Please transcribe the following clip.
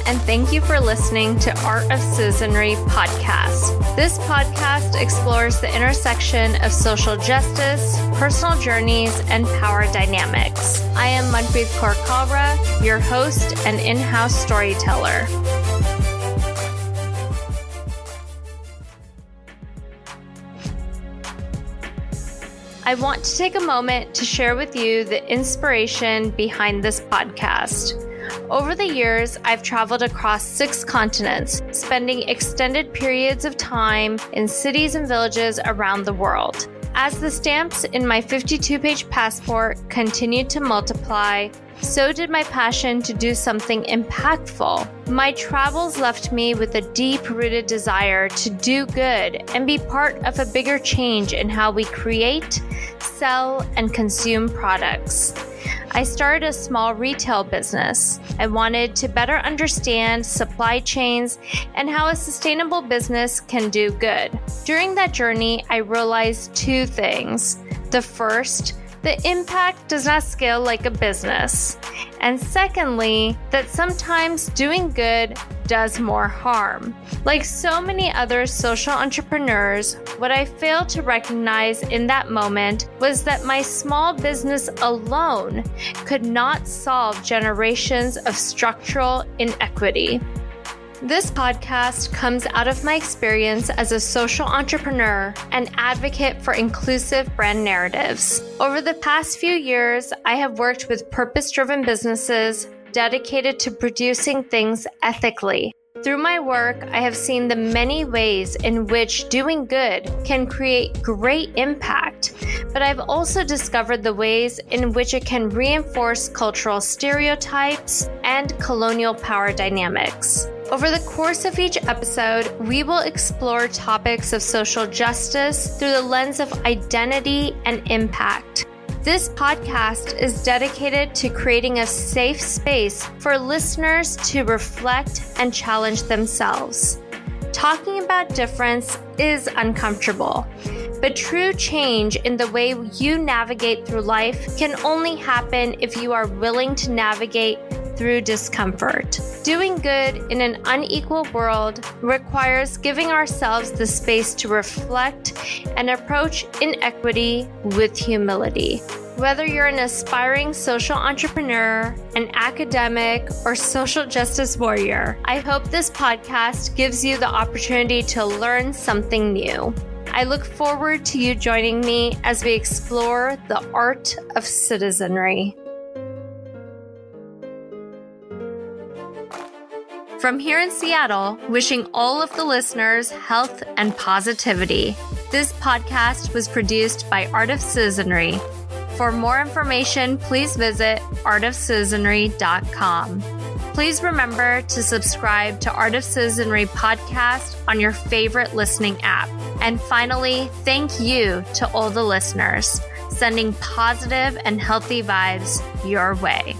and thank you for listening to Art of Citizenry podcast. This podcast explores the intersection of social justice, personal journeys, and power dynamics. I am Manpreet Kalra, your host and in-house storyteller. I want to take a moment to share with you the inspiration behind this podcast. Over the years, I've traveled across 6 continents, spending extended periods of time in cities and villages around the world. As the stamps in my 52-page passport continued to multiply, so did my passion to do something impactful. My travels left me with a deep-rooted desire to do good and be part of a bigger change in how we create, sell, and consume products. I started a small retail business. I wanted to better understand supply chains and how a sustainable business can do good. During that journey, I realized 2 things. The first, the impact does not scale like a business. And secondly, that sometimes doing good does more harm. Like so many other social entrepreneurs, what I failed to recognize in that moment was that my small business alone could not solve generations of structural inequity. This podcast comes out of my experience as a social entrepreneur and advocate for inclusive brand narratives. Over the past few years, I have worked with purpose-driven businesses dedicated to producing things ethically. Through my work, I have seen the many ways in which doing good can create great impact, but I've also discovered the ways in which it can reinforce cultural stereotypes and colonial power dynamics. Over the course of each episode, we will explore topics of social justice through the lens of identity and impact. This podcast is dedicated to creating a safe space for listeners to reflect and challenge themselves. Talking about difference is uncomfortable, but true change in the way you navigate through life can only happen if you are willing to navigate through discomfort. Doing good in an unequal world requires giving ourselves the space to reflect and approach inequity with humility. Whether you're an aspiring social entrepreneur, an academic, or social justice warrior, I hope this podcast gives you the opportunity to learn something new. I look forward to you joining me as we explore the art of citizenry. From here in Seattle, wishing all of the listeners health and positivity. This podcast was produced by Art of Citizenry. For more information, please visit artofcitizenry.com. Please remember to subscribe to Art of Citizenry podcast on your favorite listening app. And finally, thank you to all the listeners, sending positive and healthy vibes your way.